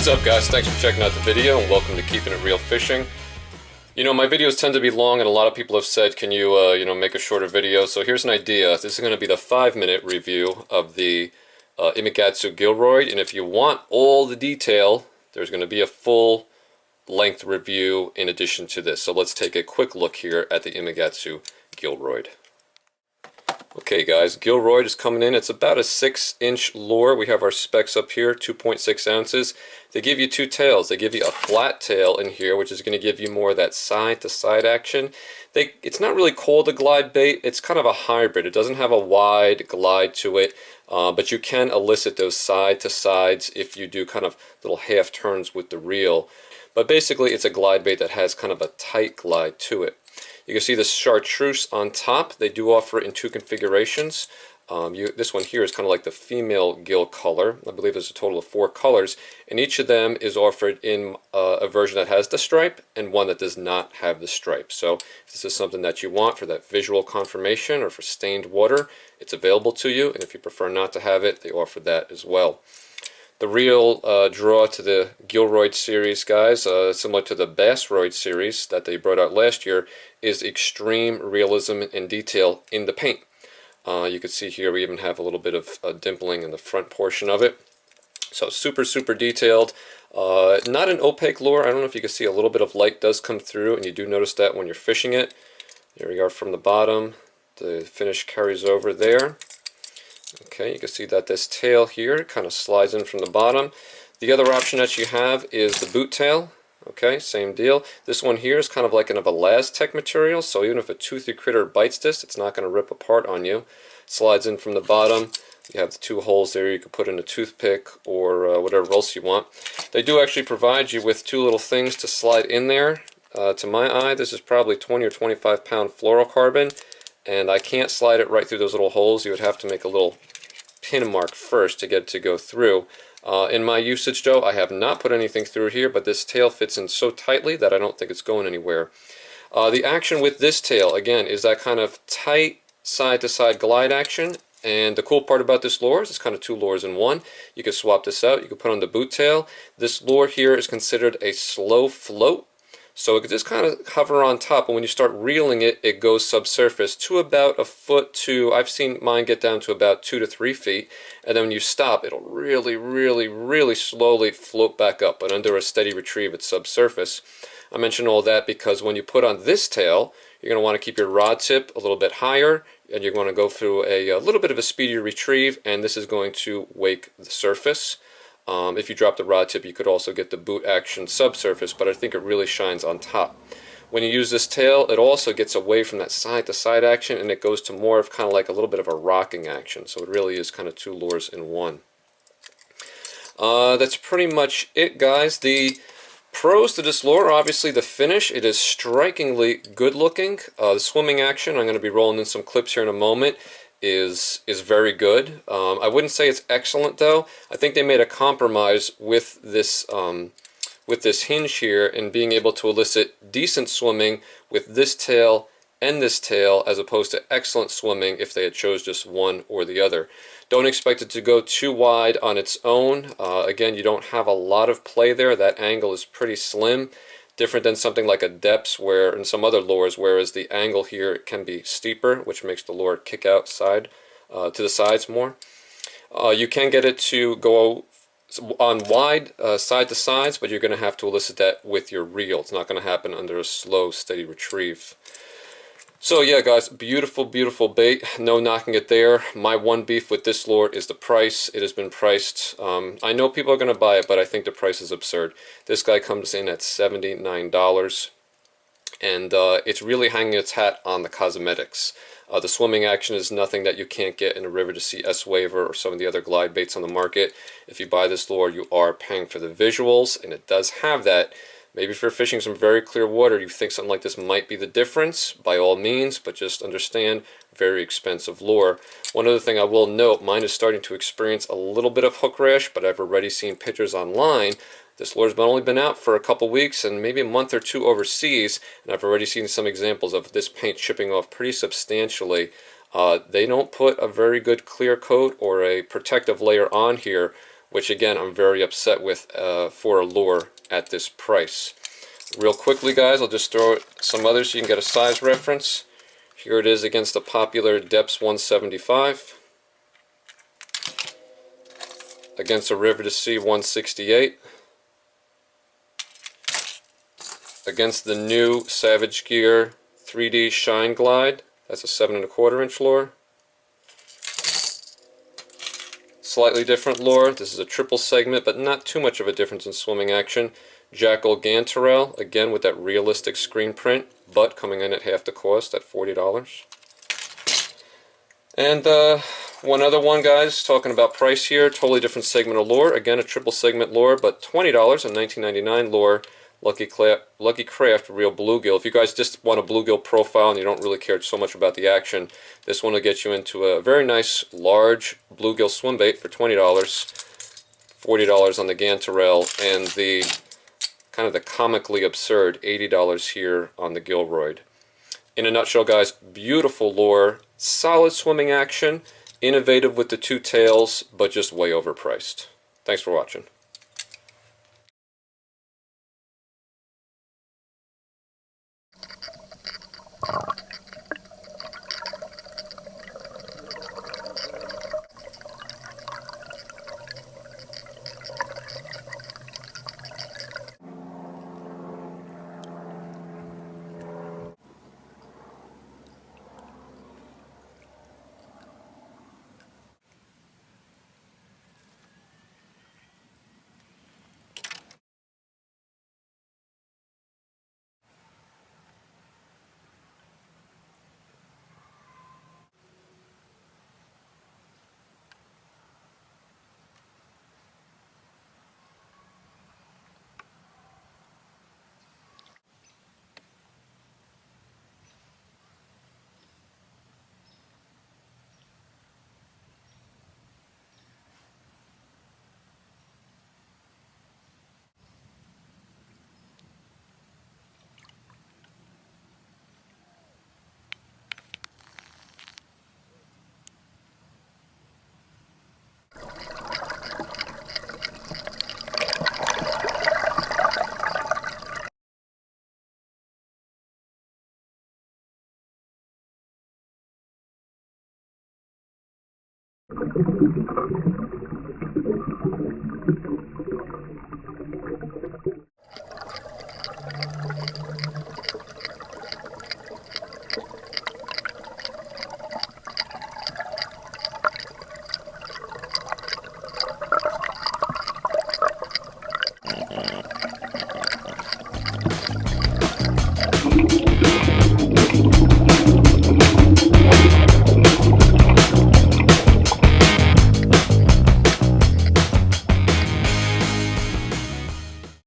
What's up, guys? Thanks for checking out the video and welcome to Keeping It Real Fishing. You know, my videos tend to be long and a lot of people have said, can you, make a shorter video? So here's an idea. This is going to be the 5-minute review of the Imakatsu Gillroid, and if you want all the detail, there's going to be a full length review in addition to this. So let's take a quick look here at the Imakatsu Gillroid. Okay guys, Gillroid is coming in. It's about a 6-inch lure. We have our specs up here, 2.6 ounces. They give you two tails. They give you a flat tail in here, which is going to give you more of that side-to-side action. It's not really called a glide bait. It's kind of a hybrid. It doesn't have a wide glide to it, but you can elicit those side-to-sides if you do kind of little half turns with the reel. But basically, it's a glide bait that has kind of a tight glide to it. You can see the chartreuse on top. They do offer it in two configurations. This one here is kind of like the female gill color. I believe there's a total of 4 colors, and each of them is offered in a version that has the stripe and one that does not have the stripe. So if this is something that you want for that visual confirmation or for stained water, it's available to you, and if you prefer not to have it, they offer that as well. The real draw to the Gillroid series, guys, similar to the Bassroid series that they brought out last year, is extreme realism and detail in the paint. You can see here we even have a little bit of dimpling in the front portion of it. So super detailed. Not an opaque lure. I don't know if you can see a little bit of light does come through, and you do notice that when you're fishing it. There we are from the bottom. The finish carries over there. Okay, you can see that this tail here kind of slides in from the bottom. The other option that you have is the boot tail. Okay, same deal. This one here is kind of like an Elastec material, so even if a toothy critter bites this, it's not going to rip apart on you. Slides in from the bottom. You have the 2 holes there. You can put in a toothpick or whatever else you want. They do actually provide you with 2 little things to slide in there. To my eye, this is probably 20 or 25 pound fluorocarbon, and I can't slide it right through those little holes. You would have to make a little pin mark first to get it to go through. In my usage though, I have not put anything through here, but this tail fits in so tightly that I don't think it's going anywhere. The action with this tail, again, is that kind of tight side-to-side glide action, and the cool part about this lure is it's kind of 2 lures in one. You can swap this out, you can put on the boot tail. This lure here is considered a slow float. So it can just kind of hover on top, and when you start reeling it, it goes subsurface to about a foot to, I've seen mine get down to about 2 to 3 feet, and then when you stop, it'll really slowly float back up, but under a steady retrieve at subsurface. I mention all that because when you put on this tail, you're going to want to keep your rod tip a little bit higher, and you're going to go through a little bit of a speedier retrieve, and this is going to wake the surface. If you drop the rod tip, you could also get the boot action subsurface, but I think it really shines on top. When you use this tail, it also gets away from that side-to-side action, and it goes to more of kind of like a little bit of a rocking action. So it really is kind of 2 lures in one. That's pretty much it, guys. The pros to this lure are obviously the finish. It is strikingly good looking. The swimming action, I'm going to be rolling in some clips here in a moment, is very good. I wouldn't say it's excellent though. I think they made a compromise with this hinge here in being able to elicit decent swimming with this tail and this tail, as opposed to excellent swimming if they had chose just one or the other. Don't expect it to go too wide on its own. Again, you don't have a lot of play there. That angle is pretty slim. Different than something like a depths where, and some other lures, whereas the angle here can be steeper, which makes the lure kick outside to the sides more. You can get it to go on wide side to sides, but you're going to have to elicit that with your reel. It's not going to happen under a slow, steady retrieve. So yeah, guys, beautiful bait. No knocking it there. My one beef with this lure is the price. It has been priced. I know people are going to buy it, but I think the price is absurd. This guy comes in at $79, and it's really hanging its hat on the cosmetics. The swimming action is nothing that you can't get in a River to Sea S-Waver or some of the other glide baits on the market. If you buy this lure, you are paying for the visuals, and it does have that. Maybe if you're fishing some very clear water, you think something like this might be the difference, by all means, but just understand, very expensive lure. One other thing I will note, mine is starting to experience a little bit of hook rash, but I've already seen pictures online. This lure's only been out for a couple weeks and maybe a month or 2 overseas, and I've already seen some examples of this paint chipping off pretty substantially. They don't put a very good clear coat or a protective layer on here which again I'm very upset with for a lure at this price. Real quickly, guys, I'll just throw some others so you can get a size reference. Here it is against the popular Depths 175, against a River to Sea 168, against the new Savage Gear 3D Shine Glide. That's a 7 1/4 inch lure. Slightly different lure. This is a triple segment, but not too much of a difference in swimming action. Jackal Gantarelle, again with that realistic screen print, but coming in at half the cost at $40. And one other one, guys, talking about price here, totally different segment of lure. Again, a triple segment lure, but $20, a 1999 lure, Lucky Craft Real Bluegill. If you guys just want a bluegill profile and you don't really care so much about the action, this one will get you into a very nice, large bluegill swim bait for $20, $40 on the Gantarelle, and the kind of the comically absurd $80 here on the Gillroid. In a nutshell, guys, beautiful lure, solid swimming action, innovative with the two tails, but just way overpriced. Thanks for watching.